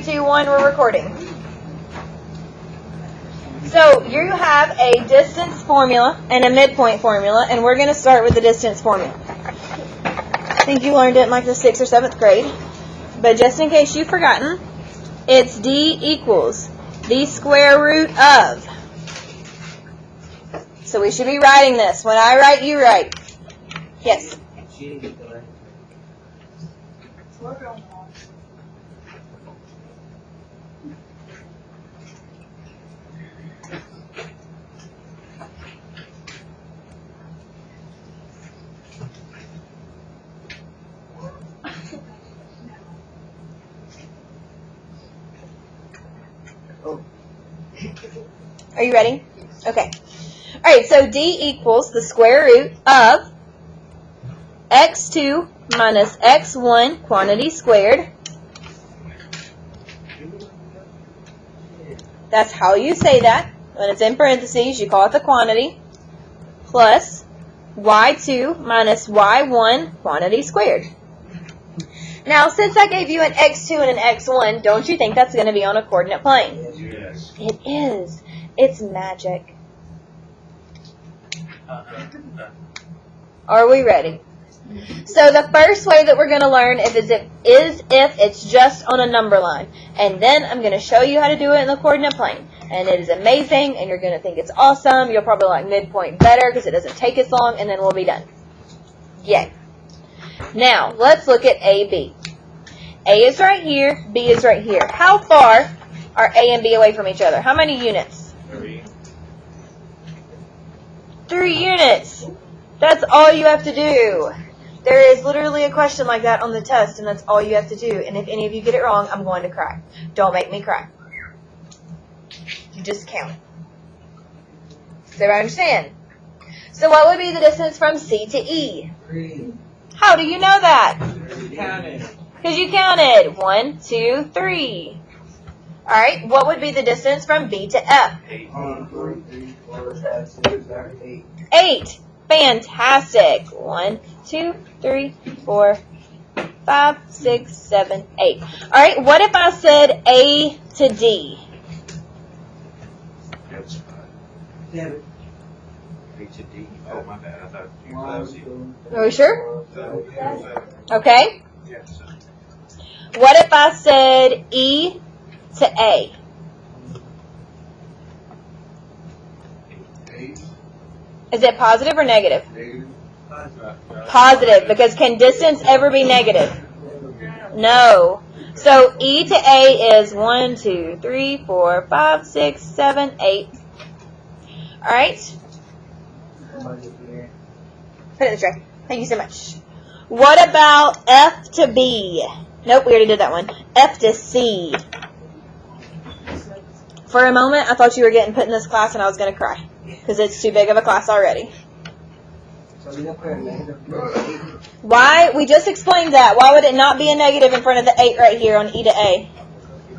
2, 1, we're recording. So you have a distance formula and a midpoint formula, and we're going to start with the distance formula. I think you learned it in like the 6th or 7th grade, but just in case you've forgotten, it's D equals the square root of. So we should be writing this. When I write, you write. Yes? Are you ready? Okay. All right, so D equals the square root of x2 minus x1 quantity squared. That's how you say that. When it's in parentheses, you call it the quantity. Plus y2 minus y1 quantity squared. Now, since I gave you an x2 and an x1, don't you think that's going to be on a coordinate plane? Yes. It is. It's magic. Are we ready? So the first way that we're going to learn is if it's just on a number line. And then I'm going to show you how to do it in the coordinate plane. And it is amazing, and you're going to think it's awesome. You'll probably like midpoint better because it doesn't take as long, and then we'll be done. Yay. Now, let's look at A, B. A is right here, B is right here. How far are A and B away from each other? How many units? 3. 3 units. That's all you have to do. There is literally a question like that on the test, and that's all you have to do. And if any of you get it wrong, I'm going to cry. Don't make me cry. You just count. Does everybody understand? So what would be the distance from C to E? 3. How do you know that? Counted. Because you counted. 1, 2, 3. All right. What would be the distance from B to F? 8. 1, 2, 3, 4, 5, 6, 7, 8. 8. Fantastic. 1, 2, 3, 4, 5, 6, 7, 8. All right. What if I said A to D? That's 5. 7. A to D. Oh, my bad. I thought you 1, closed 2, Are we sure? 7. Okay. Yes. What if I said E to A? 8. Is it positive or negative? Negative. Positive, because can distance ever be negative? No. So E to A is 1, 2, 3, 4, 5, 6, 7, 8. All right. somebody up there. Put it in the tray. Thank you so much. What about F to B? Nope, we already did that one. F to C. For a moment, I thought you were getting put in this class and I was going to cry because it's too big of a class already. So we don't put a negative. Why? We just explained that. Why would it not be a negative in front of the 8 right here on E to A?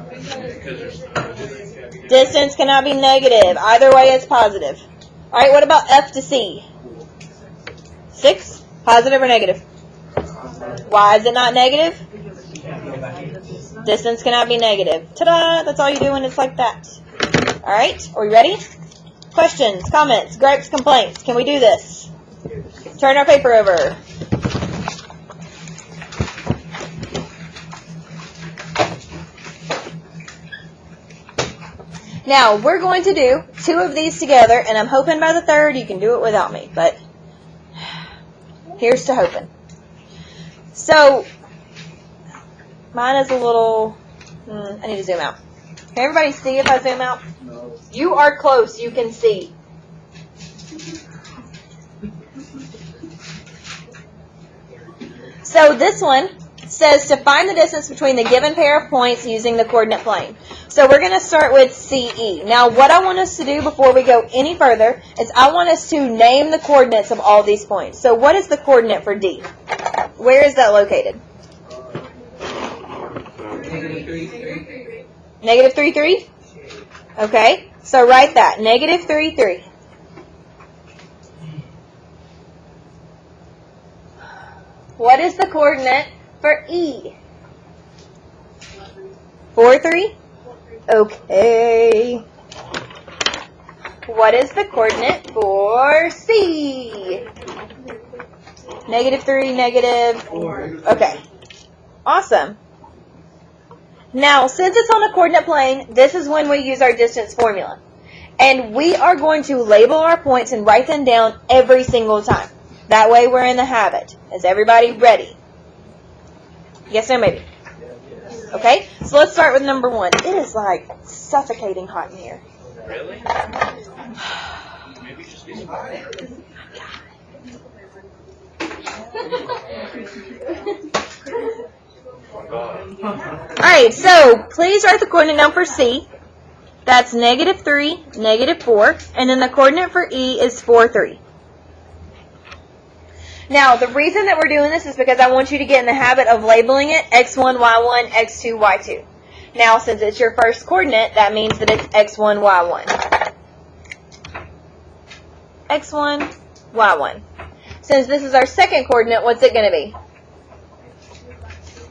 Because there's Distance cannot be negative. Either way, it's positive. All right, what about F to C? 6? Positive or negative? Why is it not negative? Distance cannot be negative. Ta-da! That's all you do when it's like that. All right, are we ready? Questions, comments, gripes, complaints. Can we do this? Turn our paper over. Now, we're going to do 2 of these together, and I'm hoping by the 3rd you can do it without me, but here's to hoping. So, mine is a little, I need to zoom out. Can everybody see if I zoom out? No. You are close, you can see. So this one says to find the distance between the given pair of points using the coordinate plane. So we're going to start with CE. Now what I want us to do before we go any further is I want us to name the coordinates of all these points. So what is the coordinate for D? Where is that located? Negative 3, 3. Negative 3, 3? Okay, so write that. Negative 3, 3. What is the coordinate for E? 4, 3? Okay. What is the coordinate for C? -3, negative. Okay. Awesome. Now, since it's on a coordinate plane, this is when we use our distance formula. And we are going to label our points and write them down every single time. That way we're in the habit. Is everybody ready? Yes, no, maybe. Okay, so let's start with number 1. It is like suffocating hot in here. Really? Maybe just get started. Oh, God. Alright, so please write the coordinate down for C. That's -3, -4, and then the coordinate for E is 4, 3. Now, the reason that we're doing this is because I want you to get in the habit of labeling it x1, y1, x2, y2. Now, since it's your first coordinate, that means that it's x1, y1. x1, y1. Since this is our second coordinate, what's it going to be?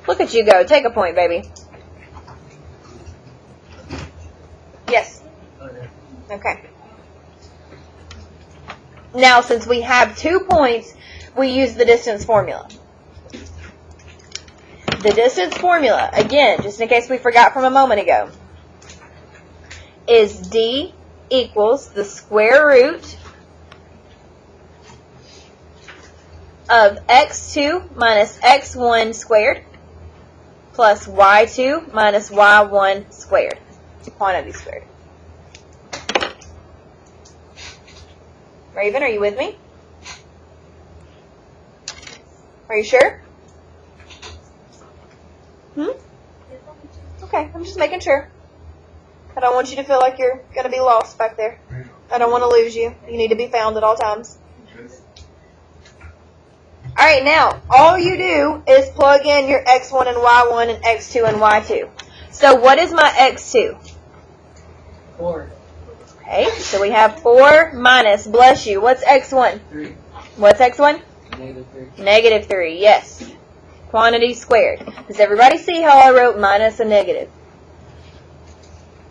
Look at you go. Take a point, baby. Yes. Okay. Now, since we have 2 points, we use the distance formula. The distance formula, again, just in case we forgot from a moment ago, is D equals the square root of x2 minus x1 squared plus y2 minus y1 squared, quantity squared. Raven, are you with me? Are you sure? Okay, I'm just making sure. I don't want you to feel like you're going to be lost back there. I don't want to lose you. You need to be found at all times. Alright, now, all you do is plug in your x1 and y1 and x2 and y2. So what is my x2? 4. Okay, so we have 4 minus, bless you, what's x1? 3. What's x1? -3. -3, yes. Quantity squared. Does everybody see how I wrote minus a negative?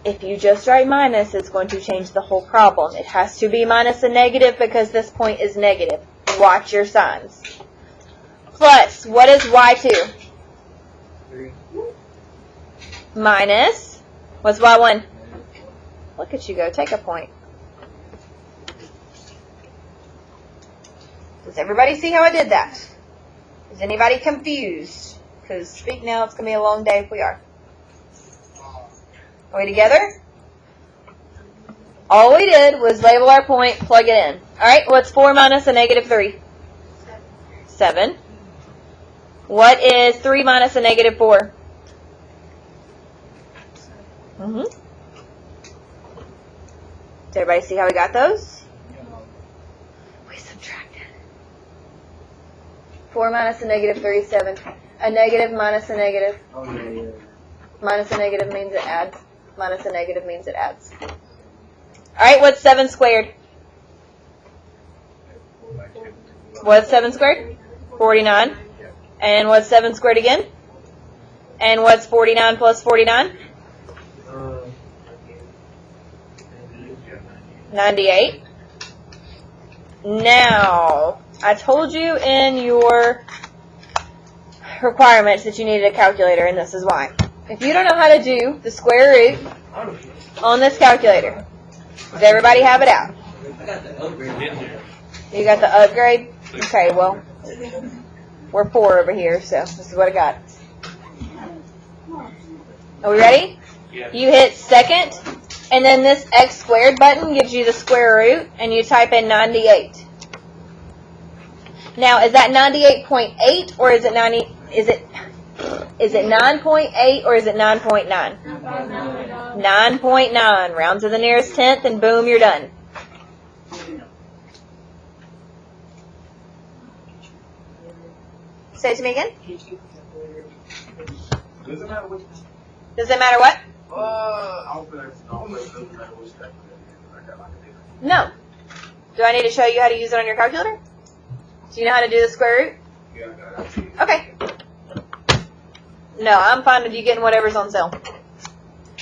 If you just write minus, it's going to change the whole problem. It has to be minus a negative because this point is negative. Watch your signs. Plus, what is y2? 3. Minus, what's y1? Look at you go. Take a point. Does everybody see how I did that? Is anybody confused? Because speak now, it's going to be a long day if we are. Are we together? All we did was label our point, plug it in. Alright, what's 4 minus a -3? 7. What is 3 minus a -4? Does everybody see how we got those? We subtracted. 4 minus a -3 is 7. A negative minus a negative. Oh, yeah. Minus a negative means it adds. Minus a negative means it adds. Alright, what's 7 squared? What's 7 squared? 49. And what's 7 squared again? And what's 49 plus 49? 98. Now, I told you in your requirements that you needed a calculator, and this is why. If you don't know how to do the square root on this calculator, does everybody have it out? I got the upgrade. You got the upgrade? Okay, well, we're 4 over here, so this is what I got. Are we ready? Yeah. You hit second, and then this x squared button gives you the square root, and you type in 98. Now, is that 98.8 or is it 90? Is it 9.8 or is it 9.9? 9.9. Round to the nearest tenth, and boom, you're done. Say it to me again. Doesn't matter which. Does it matter what? I'll put it. Doesn't matter which type of I got like a different. No. Do I need to show you how to use it on your calculator? Do you know how to do the square root? Yeah, I got it. Okay. No, I'm fine with you getting whatever's on sale.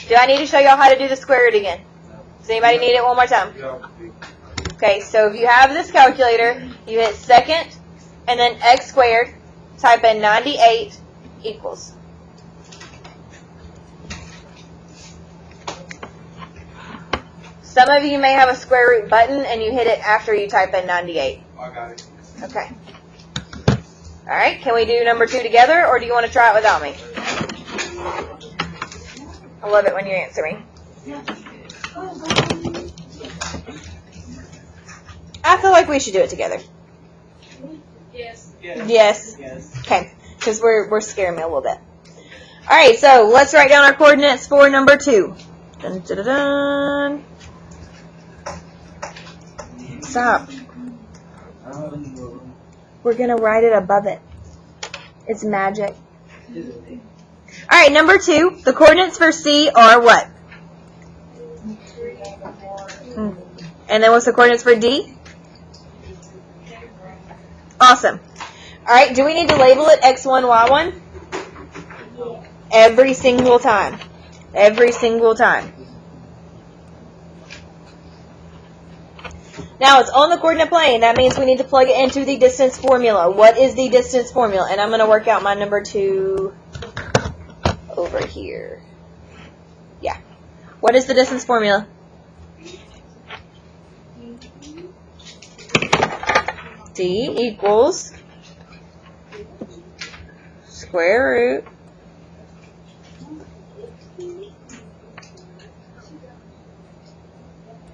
Do I need to show y'all how to do the square root again? Does anybody need it one more time? Okay, so if you have this calculator, you hit second and then x squared, type in 98 equals. Some of you may have a square root button and you hit it after you type in 98. I got it. Okay. Alright, can we do number 2 together, or do you want to try it without me? I love it when you answer me. I feel like we should do it together. Yes. Yes. Yes. Okay, because we're scaring me a little bit. Alright, so let's write down our coordinates for number 2. Dun, dun, dun, dun. Stop. We're going to write it above it. It's magic. Alright, number 2. The coordinates for C are what? And then what's the coordinates for D? Awesome. Alright, do we need to label it X1, Y1? Every single time. Every single time. Now, it's on the coordinate plane. That means we need to plug it into the distance formula. What is the distance formula? And I'm going to work out my number 2 over here. Yeah. What is the distance formula? D equals square root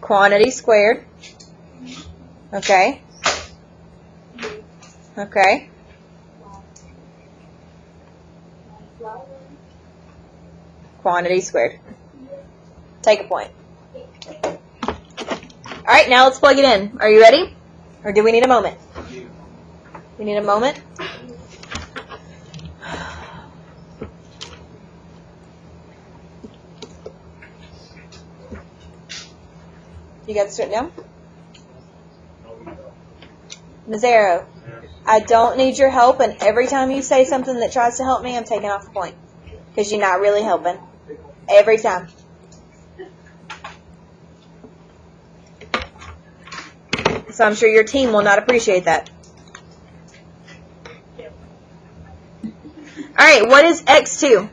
quantity squared. Okay. Okay. Quantity squared. Take a point. Alright, now let's plug it in. Are you ready? Or do we need a moment? We need a moment? You got this written down? Nazaro, I don't need your help, and every time you say something that tries to help me, I'm taking off a point. Because you're not really helping. Every time. So I'm sure your team will not appreciate that. Alright, what is x2?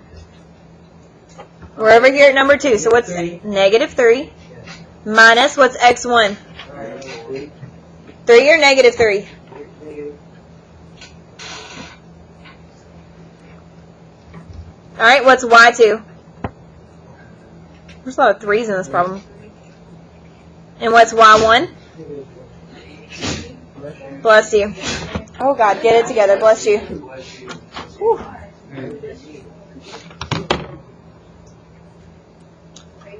We're over here at number 2. So what's negative 3 minus what's x1? 3 or negative 3? Alright, what's y2? There's a lot of 3's in this problem. And what's y1? Bless you. Oh God, get it together. Bless you. Whew.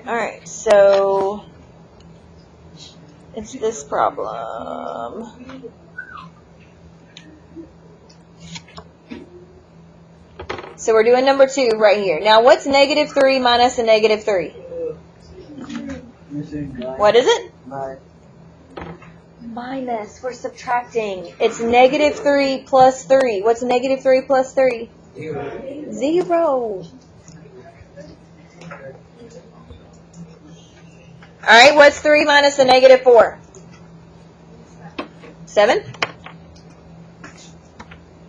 Alright, so it's this problem. So we're doing number 2 right here. Now what's negative 3 minus a negative 3? What is it? Minus. We're subtracting. It's negative 3 plus 3. What's negative 3 plus 3? 0. Alright, what's 3 minus a negative 4? 7?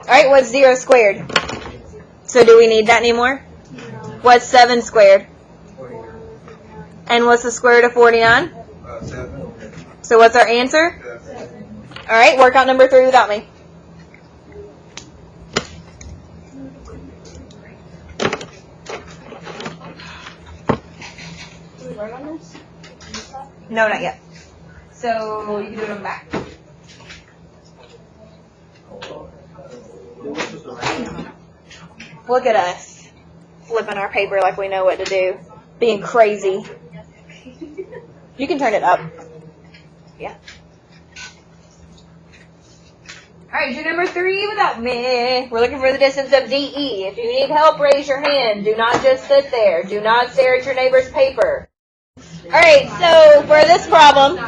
Alright, what's 0 squared? So do we need that anymore? What's 7 squared? And what's the square root of 49? 7. So what's our answer? Alright, work out number 3 without me. Did we learn on this? No, not yet. So you can do it on the back. Look at us. Flipping our paper like we know what to do. Being crazy. You can turn it up. Yeah. Alright, do number 3 without me. We're looking for the distance of DE. If you need help, raise your hand. Do not just sit there. Do not stare at your neighbor's paper. Alright, so for this problem,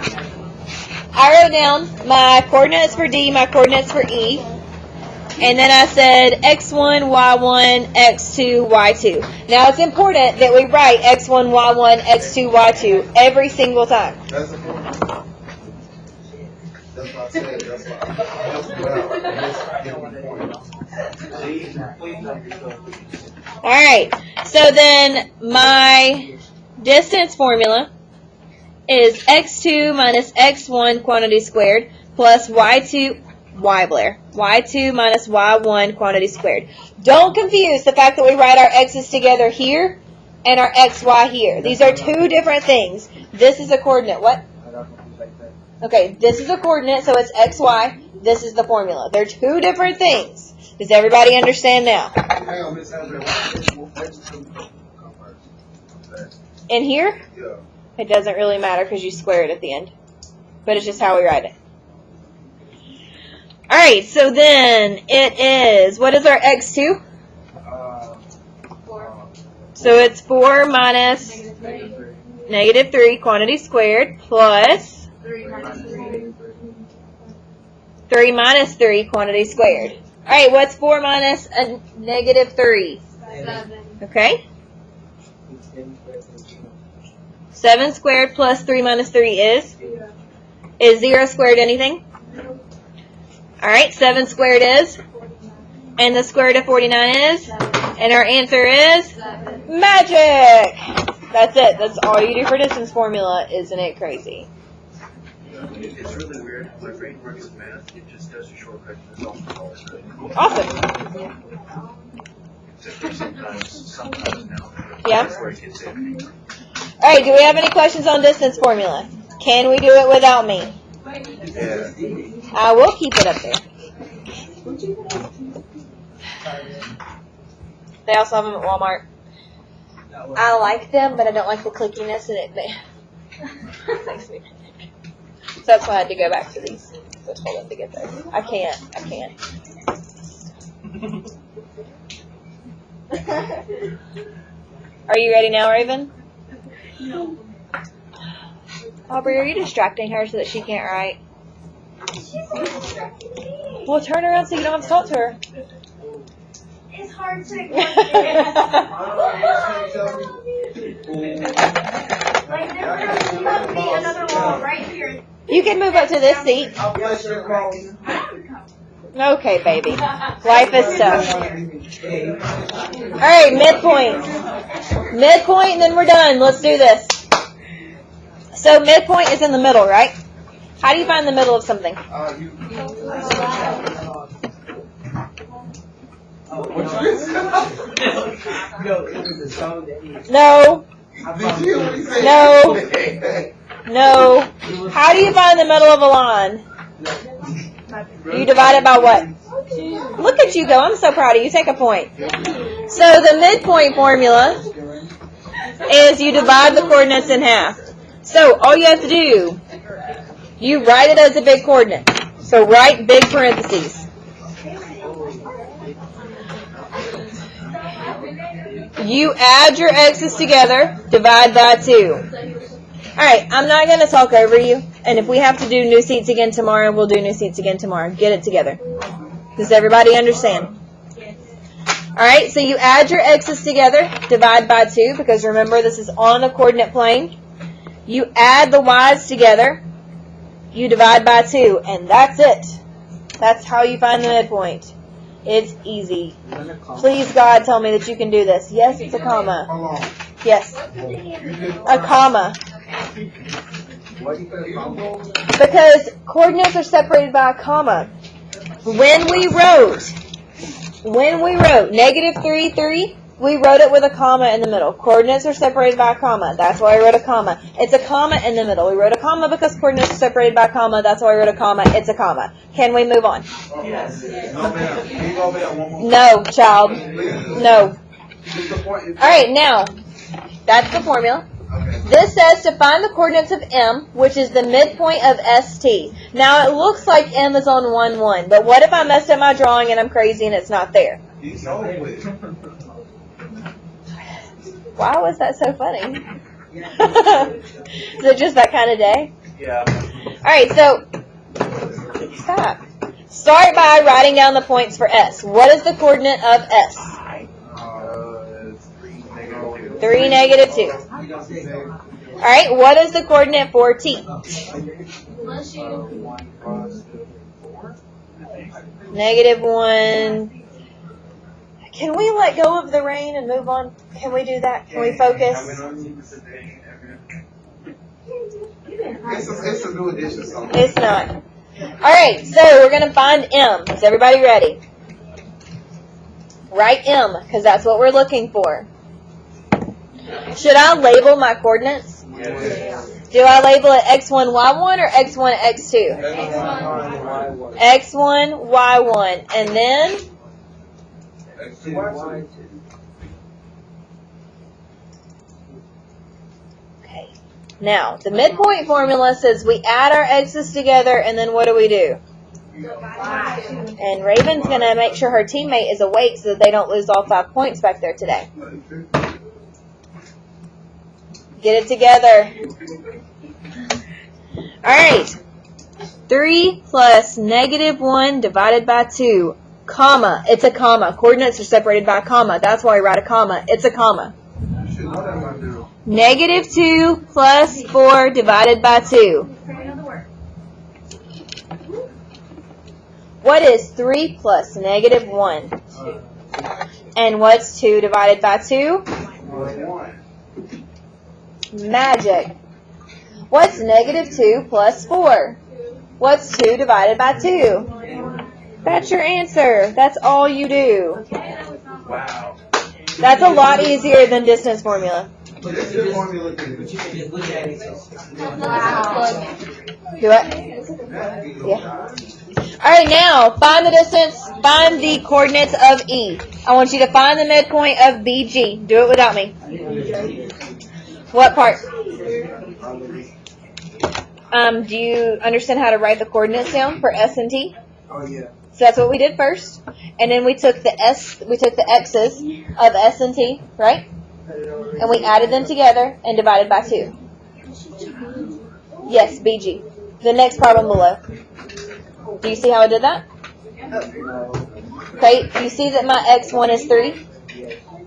I wrote down my coordinates for D, my coordinates for E. And then I said x1, y1, x2, y2. Now it's important that we write x1, y1, x2, y2 every single time. That's the point. That's what I said. That's what All right. So then my distance formula is x2 minus x1 quantity squared plus y2 minus y1 quantity squared. Don't confuse the fact that we write our x's together here and our xy here. These are two different things. This is a coordinate. What? Okay, this is a coordinate, so it's xy. This is the formula. They're two different things. Does everybody understand now? In here? Yeah. It doesn't really matter because you square it at the end. But it's just how we write it. Alright, so then it is, what is our x2? 4. So it's 4 minus negative 3 quantity squared plus 3 minus 3. 3 minus 3 quantity squared. Alright, what's 4 minus a negative 3? 7. Okay. 7 squared plus 3 minus 3 is? Is 0 squared anything? Alright, 7 squared is? And the square root of 49 is? And our answer is? 7. Magic! That's it. That's all you do for distance formula. Isn't it crazy? It's really weird. My brain works with math. It just does a shortcut. It's all Awesome. Except for sometimes now. Yeah. That's where it gets in. Alright, do we have any questions on distance formula? Can we do it without me? Yeah. I will keep it up there. They also have them at Walmart. I like them, but I don't like the clickiness in it. Makes me. So that's why I had to go back to these. Just hold up to get there. I can't. Are you ready now, Raven? No. Aubrey, are you distracting her so that she can't write? She's always distracting me. Well, turn around so you don't have to talk to her. It's hard to like there would be another wall right here. You can move up to this seat. I'll bless your calls. Okay, baby. Life is tough. Alright, midpoint. Midpoint, and then we're done. Let's do this. So midpoint is in the middle, right? How do you find the middle of something? No. No. No. How do you find the middle of a line? You divide it by what? Look at you go. I'm so proud of you. Take a point. So the midpoint formula is you divide the coordinates in half. So all you have to do, you write it as a big coordinate. So write big parentheses. You add your x's together, divide by 2. Alright, I'm not going to talk over you. And if we have to do new seats again tomorrow, we'll do new seats again tomorrow. Get it together. Does everybody understand? Alright, so you add your x's together, divide by 2, because remember this is on a coordinate plane. You add the y's together, you divide by 2, and that's it. That's how you find the midpoint. It's easy. Please, God, tell me that you can do this. Yes, it's a comma. How long? Yes, a comma. What do you think? Because coordinates are separated by a comma. When we wrote negative 3, 3, we wrote it with a comma in the middle. Coordinates are separated by a comma. That's why I wrote a comma. It's a comma in the middle. We wrote a comma because coordinates are separated by a comma. That's why I wrote a comma. It's a comma. Can we move on? Yes. No, ma'am. Can you go over that one more? No, child. No. Just the point. All right, now, that's the formula. Okay. This says to find the coordinates of M, which is the midpoint of ST. Now, it looks like M is on 1, 1. But what if I messed up my drawing and I'm crazy and it's not there? He's over with. Why was that so funny? Is it just that kind of day? Yeah. All right, so stop. Start by writing down the points for S. What is the coordinate of S? 3, negative 2. All right, what is the coordinate for T? Negative 1. Can we let go of the rain and move on? Can we do that? Can we focus? It's a new edition, so. It's not. All right, so we're going to find M. Is everybody ready? Write M, because that's what we're looking for. Should I label my coordinates? Yes. Do I label it x1, y1 or x1, x2? X1, y1. And then? Okay. Now, the midpoint formula says we add our x's together, and then what do we do? And Raven's going to make sure her teammate is awake so that they don't lose all 5 points back there today. Get it together. All right. 3 plus negative 1 divided by 2, comma. It's a comma. Coordinates are separated by a comma. That's why we write a comma. It's a comma. Negative 2 plus 4 divided by 2. What is 3 plus negative 1? And what's 2 divided by 2? Magic. What's negative 2 plus 4? What's 2 divided by 2? That's your answer. That's all you do. Wow. That's a lot easier than distance formula. Do it? Yeah. Alright, now, find the distance, find the coordinates of E. I want you to find the midpoint of BG. Do it without me. What part? Do you understand how to write the coordinates down for S and T? Oh, yeah. So that's what we did first. And then we took the X's of S and T, right? And we added them together and divided by 2. Yes, BG. The next problem below. Do you see how I did that? Okay, you see that my x1 is 3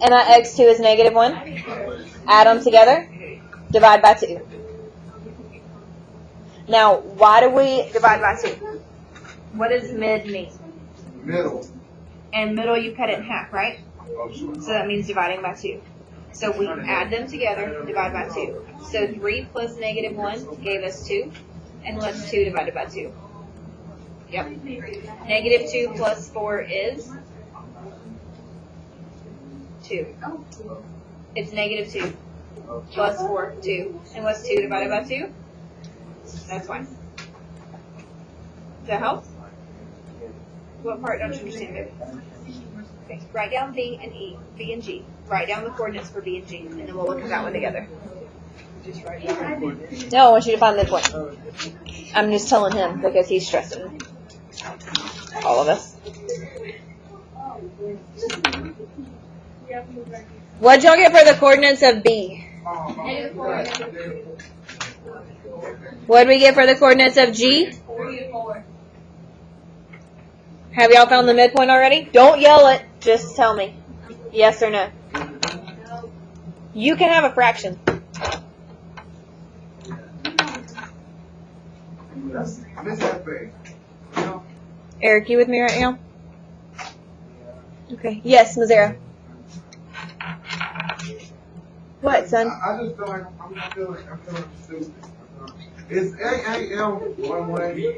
and my x2 is negative 1? Add them together, divide by 2. Now, why do we divide by 2? What does mid mean? Middle. And middle, you cut it in half, right? So that means dividing by 2. So we add them together, divide by 2. So 3 plus negative 1 gave us 2. And what's 2 divided by 2? Yep. Negative 2 plus 4 is 2. It's negative 2 plus 4, 2. And what's 2 divided by 2? That's 1. Does that help? What part don't you understand, baby? Okay. Write down B and E, B and G. Write down the coordinates for B and G, and then we'll look at that one together. No, I want you to find the midpoint. I'm just telling him because he's stressing. All of us. What'd y'all get for the coordinates of B? What'd we get for the coordinates of G? 3 and 4. Have y'all found the midpoint already? Don't yell it. Just tell me. Yes or no. You can have a fraction. Eric, you with me right now? Okay. Yes, Mazera. What, son? I just feel like I'm feeling stupid. Is AAM one way?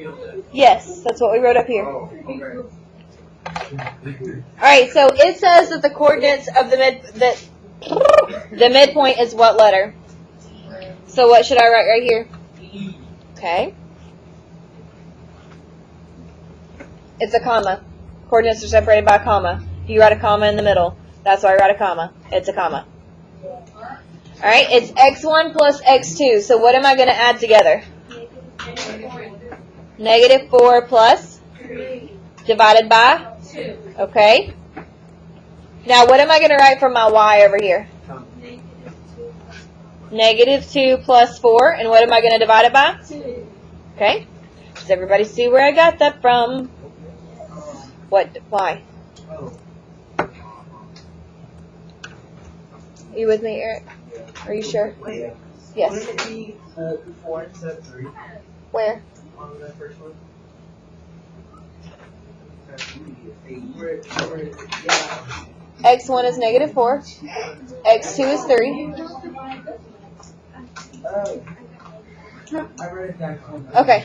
Yes, that's what we wrote up here. Oh, okay. Alright, so it says that the coordinates of the midpoint is what letter? So what should I write right here? Okay. It's a comma. Coordinates are separated by a comma. You write a comma in the middle. That's why I write a comma. It's a comma. Alright, it's x1 plus x2. So what am I going to add together? Negative 4 plus? Divided by? 2. Okay. Now what am I going to write for my y over here? Negative 2 plus 4. And what am I going to divide it by? 2. Okay. Does everybody see where I got that from? What? Why? Oh. Are you with me, Eric? Are you sure? Wait. Yes. Wouldn't it be 4 instead of 3 Where? on that first one? Yeah. X1 is negative 4. X2 is 3. Oh. I read that one. Okay.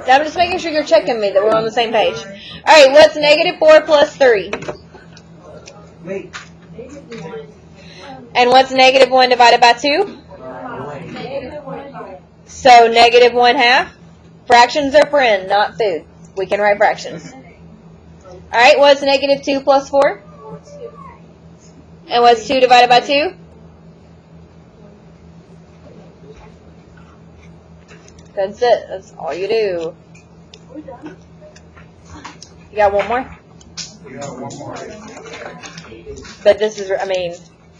Now I'm just making sure you're checking me that we're on the same page. Alright, what's negative 4 plus 3? Wait. And what's negative 1 divided by 2? So negative 1/2. Fractions are friend, not food. We can write fractions. Alright, what's negative 2 plus 4? And what's 2 divided by 2? That's it. That's all you do. You got one more? Yeah, one more. But this is, I mean,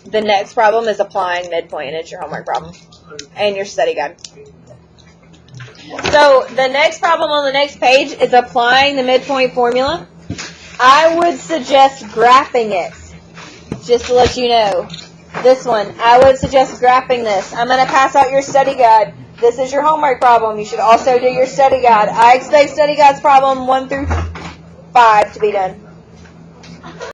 the next problem is applying midpoint, and it's your homework problem. And your study guide. So the next problem on the next page is applying the midpoint formula. I would suggest graphing it, just to let you know. This one, I would suggest graphing this. I'm going to pass out your study guide. This is your homework problem. You should also do your study guide. I expect study guides problem 1 through 5 to be done.